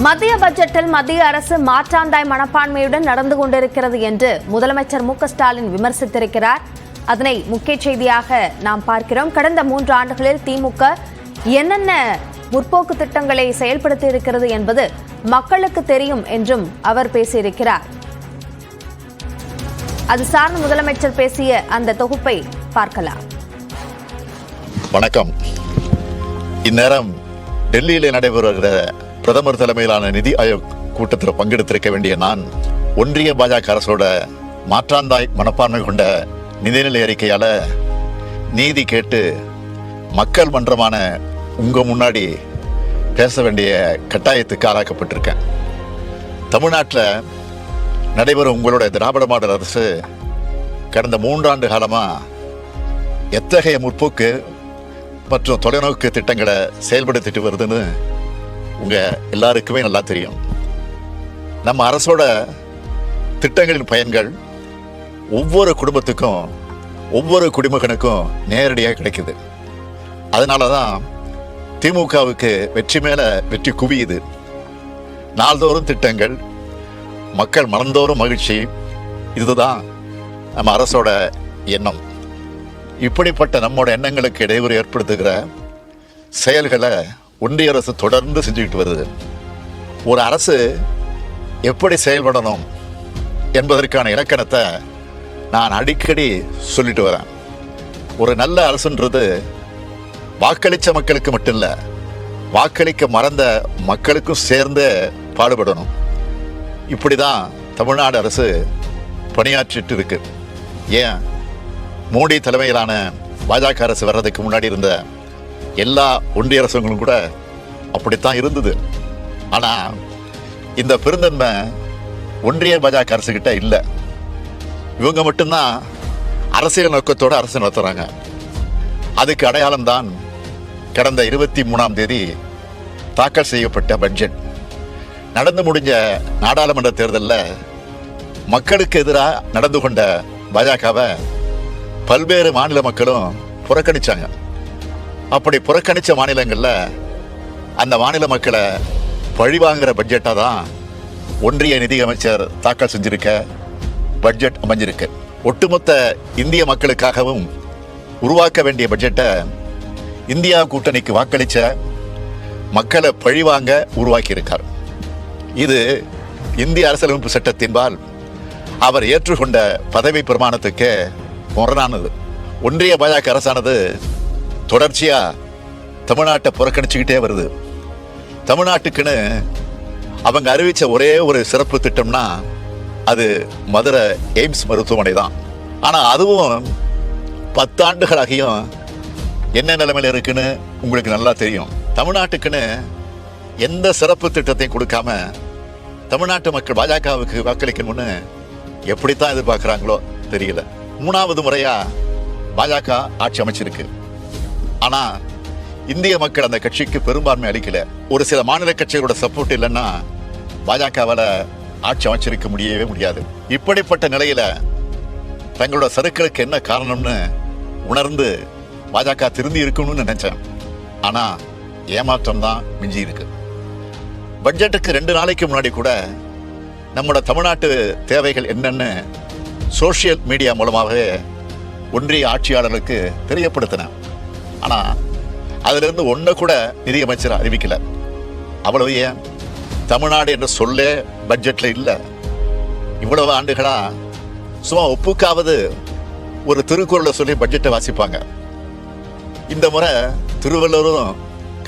மத்திய பட்ஜெட்டில் மத்திய அரசு மாற்றாந்தாய் மனப்பான்மையுடன் நடந்து கொண்டிருக்கிறது என்று முதலமைச்சர் மு.க.ஸ்டாலின் விமர்சித்திருக்கிறார். அதனை முக்கிய செய்தியாக நாம் பார்க்கிறோம். கடந்த 3 ஆண்டுகளில் திமுக என்னென்ன முற்போக்கு திட்டங்களை செயல்படுத்தி இருக்கிறது என்பது மக்களுக்கு தெரியும் என்றும் அவர் பேசியிருக்கிறார். அது சார்ந்த முதலமைச்சர் பேசிய அந்த தொகுப்பை பார்க்கலாம். வணக்கம். இந்நேரம் டெல்லியில் நடைபெறுகிற பிரதமர் தலைமையிலான நிதி ஆயோக் கூட்டத்தில் பங்கெடுத்திருக்க வேண்டிய நான் ஒன்றிய பாஜக அரசோட மாற்றாந்தாய் மனப்பான்மை கொண்ட நிதிநிலை அறிக்கையால நீதி கேட்டு மக்கள் மன்றமான உங்க முன்னாடி பேச வேண்டிய கட்டாயத்துக்கு ஆளாக்கப்பட்டிருக்கேன். தமிழ்நாட்டில் நடைபெறும் உங்களோட திராவிட மாடல் அரசு கடந்த 3 ஆண்டு காலமா எத்தகைய முற்போக்கு மற்றும் தொலைநோக்கு திட்டங்களை செயல்படுத்திட்டு வருதுன்னு உங்க எல்லாருக்குமே நல்லா தெரியும். நம்ம அரசோட திட்டங்களின் பயன்கள் ஒவ்வொரு குடும்பத்துக்கும் ஒவ்வொரு குடிமகனுக்கும் நேரடியாக கிடைக்குது. அதனால தான் திமுகவுக்கு வெற்றி மேல வெற்றி குவியுது. நாள்தோறும் திட்டங்கள், மக்கள் மனந்தோறும் மகிழ்ச்சி, இதுதான் நம்ம அரசோட எண்ணம். இப்படிப்பட்ட நம்மோட எண்ணங்களுக்கு இடையூறு ஏற்படுத்துகிற செயல்களை ஒன்றிய அரசு தொடர்ந்து செஞ்சுக்கிட்டு வருது. ஒரு அரசு எப்படி செயல்படணும் என்பதற்கான இலக்கணத்தை நான் அடிக்கடி சொல்லிட்டு வரேன். ஒரு நல்ல அரசுன்றது வாக்களித்த மக்களுக்கு மட்டும் இல்லை, வாக்களிக்க மறந்த மக்களுக்கும் சேர்ந்து பாடுபடணும். இப்படி தான் தமிழ்நாடு அரசு பணியாற்றிட்டு இருக்கு. ஏன் மோடி தலைமையிலான பாஜக அரசு வர்றதுக்கு முன்னாடி இருந்த எல்லா ஒன்றிய அரசுகளும் கூட அப்படித்தான் இருந்தது. ஆனால் இந்த பெருந்தன்மை ஒன்றிய பாஜக அரசுகிட்ட இல்லை. இவங்க மட்டும்தான் அரசியல் நோக்கத்தோடு அரசு நடத்துகிறாங்க. அதுக்கு அடையாளம்தான் கடந்த 23ஆம் தேதி தாக்கல் செய்யப்பட்ட பட்ஜெட். நடந்து முடிஞ்ச நாடாளுமன்ற தேர்தலில் மக்களுக்கு எதிராக நடந்து கொண்ட பாஜகவை பல்வேறு மாநில மக்களும் புறக்கணிச்சாங்க. அப்படி புறக்கணித்த மாநிலங்களில் அந்த மாநில மக்களை பழிவாங்கிற பட்ஜெட்டாக தான் ஒன்றிய நிதியமைச்சர் தாக்கல் செஞ்சிருக்க பட்ஜெட் அமைஞ்சிருக்கு. ஒட்டுமொத்த இந்திய மக்களுக்காகவும் உருவாக்க வேண்டிய பட்ஜெட்டை இந்தியா கூட்டணிக்கு வாக்களித்த மக்களை பழிவாங்க உருவாக்கியிருக்கார். இது இந்திய அரசியலமைப்பு சட்டத்தின்பால் அவர் ஏற்றுக்கொண்ட பதவி பிரமாணத்துக்கு முரணானது. ஒன்றிய பாஜக அரசானது தொடர்ச்சியா தமிழ்நாட்டை புறக்கணிச்சுக்கிட்டே வருது. தமிழ்நாட்டுக்குன்னு அவங்க அறிவிச்ச ஒரே ஒரு சிறப்பு திட்டம்னா அது மதுரை எய்ம்ஸ் மருத்துவமனை தான். ஆனால் அதுவும் 10 ஆண்டுகளாகியும் என்ன நிலைமையில் இருக்குன்னு உங்களுக்கு நல்லா தெரியும். தமிழ்நாட்டுக்குன்னு எந்த சிறப்பு திட்டத்தையும் கொடுக்காம தமிழ்நாட்டு மக்கள் பாஜகவுக்கு வாக்களிக்கணும்னு எப்படித்தான் எதிர்பார்க்குறாங்களோ தெரியல. 3வது முறையா பாஜக ஆட்சி அமைச்சிருக்கு. ஆனா இந்திய மக்கள் அந்த கட்சிக்கு பெரும்பான்மை அளிக்கல. ஒரு சில மாநில கட்சிகளோட சப்போர்ட் இல்லைன்னா பாஜகவால ஆட்சி அமைச்சிருக்க முடியவே முடியாது. இப்படிப்பட்ட நிலையில தங்களோட சறுக்களுக்கு என்ன காரணம்னு உணர்ந்து பாஜக திருந்தி இருக்கணும்னு நினைச்சேன். ஆனா ஏமாற்றம் தான் மிஞ்சி இருக்கு. பட்ஜெட்டுக்கு 2 நாளைக்கு முன்னாடி கூட நம்மளோட தமிழ்நாட்டு தேவைகள் என்னன்னு சோசியல் மீடியா மூலமாகவே ஒன்றிய ஆட்சியாளர்களுக்கு தெரியப்படுத்தினேன். ஆனால் அதிலிருந்து ஒன்றை கூட நிதியமைச்சர் அறிவிக்கல. அவ்வளவு ஏன் தமிழ்நாடு என்ற சொல்லே பட்ஜெட்டில் இல்லை. இவ்வளவு ஆண்டுகளா சும்மா ஒப்புக்காவது ஒரு திருக்குறளை சொல்லி பட்ஜெட்டை வாசிப்பாங்க. இந்த முறை திருவள்ளுவரும்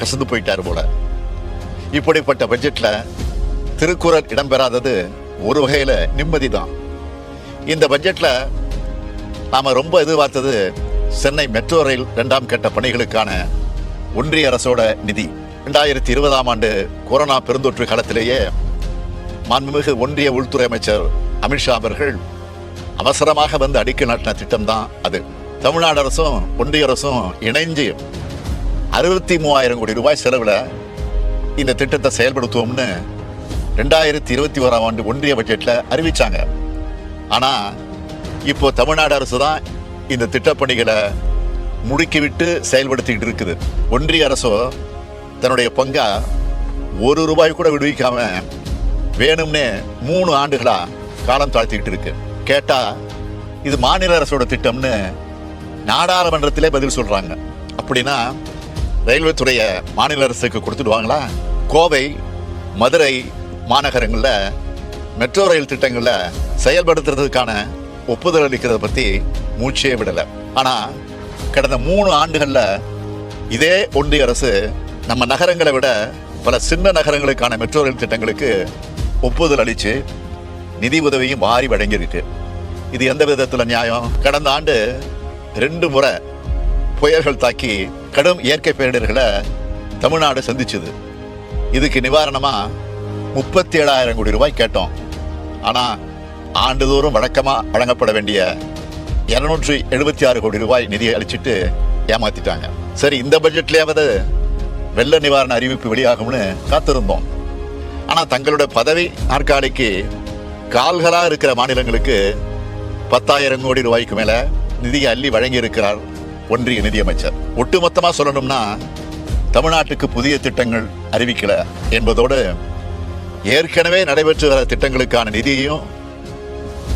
கசந்து போயிட்டார் போல. இப்படிப்பட்ட பட்ஜெட்டில் திருக்குறள் இடம்பெறாதது ஒரு வகையில் நிம்மதி தான். இந்த பட்ஜெட்டில் நாம் ரொம்ப எதிர்பார்த்தது சென்னை மெட்ரோ ரயில் 2ஆம் கட்ட பணிகளுக்கான ஒன்றிய அரசோட நிதி. 2020ஆம் ஆண்டு கொரோனா பெருந்தொற்று காலத்திலேயே மாண்புமிகு ஒன்றிய உள்துறை அமைச்சர் அமித்ஷா அவர்கள் அவசரமாக வந்து அடிக்கல் நாட்டின திட்டம் தான் அது. தமிழ்நாடு அரசும் ஒன்றிய அரசும் இணைஞ்சு 63,000 கோடி ரூபாய் செலவில் இந்த திட்டத்தை செயல்படுத்துவோம்னு 2021ஆம் ஆண்டு ஒன்றிய பட்ஜெட்டில் அறிவிச்சாங்க. ஆனால் இப்போ தமிழ்நாடு அரசு தான் இந்த திட்டப்பணிகளை முடுக்கிவிட்டு செயல்படுத்திக்கிட்டு இருக்குது. ஒன்றிய அரசோ தன்னுடைய பங்கா ஒரு ரூபாய் கூட விடுவிக்காம வேணும்னே 3 ஆண்டுகளா காலம் தாழ்த்திக்கிட்டு இருக்கு. கேட்டா இது மாநில அரசோட திட்டம்னு நாடாளுமன்றத்திலே பதில் சொல்றாங்க. அப்படின்னா ரயில்வே துறையை மாநில அரசுக்கு கொடுத்துடுவாங்களா? கோவை, மதுரை மாநகரங்கள்ல மெட்ரோ ரயில் திட்டங்கள்ல செயல்படுத்துறதுக்கான ஒப்புதல் அளிக்கிறத பத்தி மூச்சே விடல. ஆனா கடந்த 3 ஆண்டுகள்ல இதே ஒன்றிய அரசு நம்ம நகரங்களை விட பல சின்ன நகரங்களுக்கான மெட்ரோ ரயில் திட்டங்களுக்கு ஒப்புதல் அளிச்சு நிதி உதவியும் வாரி வழங்கியிருக்கு. இது எந்த விதத்துல நியாயம்? கடந்த ஆண்டு 2 முறை புயல்கள் தாக்கி கடும் இயற்கை பேரிடர்களை தமிழ்நாடு சந்திச்சது. இதுக்கு நிவாரணமா 37,000 கோடி ரூபாய் கேட்டோம். ஆனா ஆண்டுதோறும் வழக்கமா வழங்கப்பட வேண்டிய 276 கோடி ரூபாய் நிதியை அளிச்சுட்டு ஏமாத்திட்டாங்க. சரி, இந்த பட்ஜெட்லயாவது வெள்ள நிவாரண அறிவிப்பு வெளியாகும்னு காத்திருந்தோம். ஆனா தங்களுடைய பதவி நாற்காலிக்கு கால்களா இருக்கிற மாநிலங்களுக்கு 10,000 கோடி ரூபாய்க்கு மேல நிதியை அள்ளி வழங்கி இருக்கிறார் ஒன்றிய நிதியமைச்சர். ஒட்டுமொத்தமா சொல்லணும்னா தமிழ்நாட்டுக்கு புதிய திட்டங்கள் அறிவிக்கல என்பதோடு ஏற்கனவே நடைபெற்று வர திட்டங்களுக்கான நிதியையும்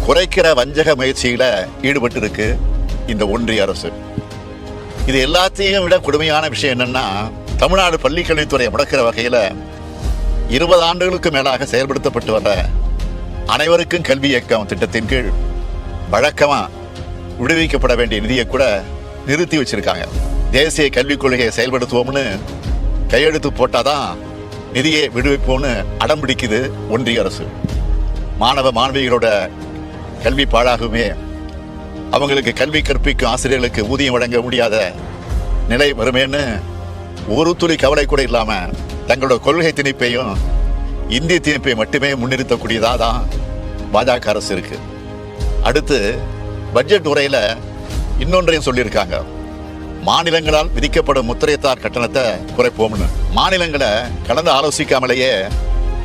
குறைக்கிற வஞ்சக முயற்சியில ஈடுபட்டு இருக்கு இந்த ஒன்றிய அரசு. இது எல்லாத்தையும் விட கொடுமையான விஷயம் என்னன்னா, தமிழ்நாடு பள்ளிக்கல்வித்துறை முடக்கிற வகையில 20 ஆண்டுகளுக்கு மேலாக செயல்படுத்தப்பட்டு வர அனைவருக்கும் கல்வி இயக்கம் திட்டத்தின் கீழ் வழக்கமா விடுவிக்கப்பட வேண்டிய நிதியை கூட நிறுத்தி வச்சிருக்காங்க. தேசிய கல்விக் கொள்கையை செயல்படுத்துவோம்னு கையெழுத்து போட்டாதான் நிதியை விடுவிப்போம்னு அடம் பிடிக்குது ஒன்றிய அரசு. மாணவ மாணவிகளோட கல்வி பாழாகுமே, அவங்களுக்கு கல்வி கற்பிக்கும் ஆசிரியர்களுக்கு ஊதியம் வழங்க முடியாத நிலை வருமேன்னு ஒரு துளி கவலை கூட இல்லாம தங்களோட கொள்கை திணிப்பையும் இந்திய திணிப்பை மட்டுமே முன்னிறுத்தக்கூடியதா தான் பாஜக அரசு இருக்கு. அடுத்து பட்ஜெட் உரையில இன்னொன்றையும் சொல்லியிருக்காங்க. மாநிலங்களால் விதிக்கப்படும் முத்திரைத்தார் கட்டணத்தை குறைப்போம்னு. மாநிலங்களை கலந்து ஆலோசிக்காமலேயே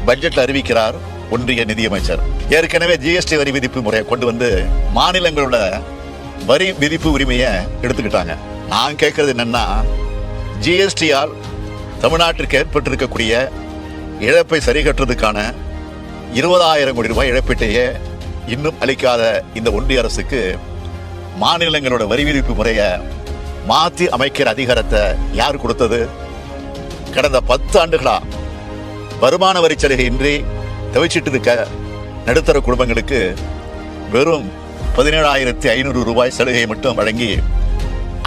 பட்ஜெட்ல அறிவிக்கிறார் ஒன்றிய நிதியமைச்சர். ஏற்கனவே ஜிஎஸ்டி வரி விதிப்பு முறையை கொண்டு வந்து மாநிலங்களோட வரி விதிப்பு உரிமையை எடுத்துக்கிட்டாங்க. நான் கேட்கறது என்னன்னா, ஜிஎஸ்டியால் தமிழ்நாட்டிற்கு ஏற்பட்டிருக்கக்கூடிய இழப்பை சரி கட்டுறதுக்கான 20,000 கோடி ரூபாய் இழப்பீட்டையே இன்னும் அளிக்காத இந்த ஒன்றிய அரசுக்கு மாநிலங்களோட வரி விதிப்பு முறையை மாற்றி அமைக்கிற அதிகாரத்தை யார் கொடுத்தது? கடந்த 10 ஆண்டுகளா வருமான வரி சலுகை இன்றி தவிச்சிட்டு இருக்க நடுத்தர குடும்பங்களுக்கு வெறும் 17,500 ரூபாய் சலுகை மட்டும் வழங்கி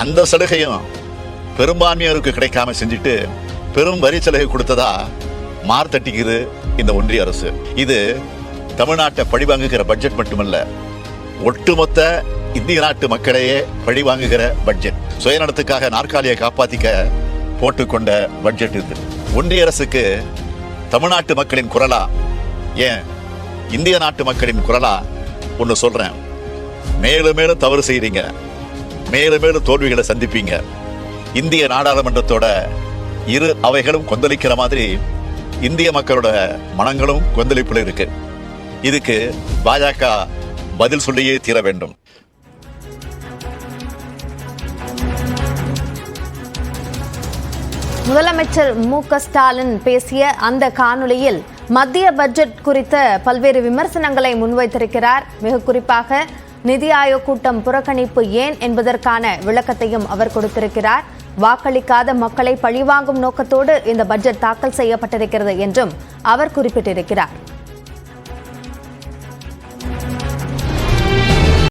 அந்த சலுகையும் பெரும்பான்மையோருக்கு கிடைக்காம செஞ்சுட்டு பெரும் வரி சலுகை கொடுத்ததா மார்த்தட்டிக்குது இந்த ஒன்றிய அரசு. இது தமிழ்நாட்டை பழிவாங்குகிற பட்ஜெட் மட்டுமல்ல, ஒட்டுமொத்த இந்திய நாட்டு மக்களையே பழிவாங்குகிற பட்ஜெட். சுயநலத்துக்காக நாற்காலியை காப்பாத்திக்க போட்டுக்கொண்ட பட்ஜெட் இது. ஒன்றிய அரசுக்கு தமிழ்நாட்டு மக்களின் குரலா, ஏன் இந்திய நாட்டு மக்களின் குரலா ஒன்று சொல்றேன். மேலும் மேலும் தவறு செய்றீங்க, மேலும் மேலும் தோல்விகளை சந்திப்பீங்க. இந்திய நாடாளுமன்றத்தோட 2 அவைகளும் கொந்தளிக்கிற மாதிரி இந்திய மக்களோட மனங்களும் கொந்தளிப்புல இருக்கு. இதுக்கு பாஜக பதில் சொல்லியே தீர வேண்டும். முதலமைச்சர் மு.க. ஸ்டாலின் பேசிய அந்த காணொளியில் மத்திய பட்ஜெட் குறித்த பல்வேறு விமர்சனங்களை முன்வைத்திருக்கிறார். மிக குறிப்பாக நிதி ஆயோக் கூட்டம் புறக்கணிப்பு ஏன் என்பதற்கான விளக்கத்தையும் அவர் கொடுத்திருக்கிறார். வாக்களிக்காத மக்களை பழிவாங்கும் நோக்கத்தோடு இந்த பட்ஜெட் தாக்கல் செய்யப்பட்டிருக்கிறது என்றும் அவர் குறிப்பிட்டிருக்கிறார்.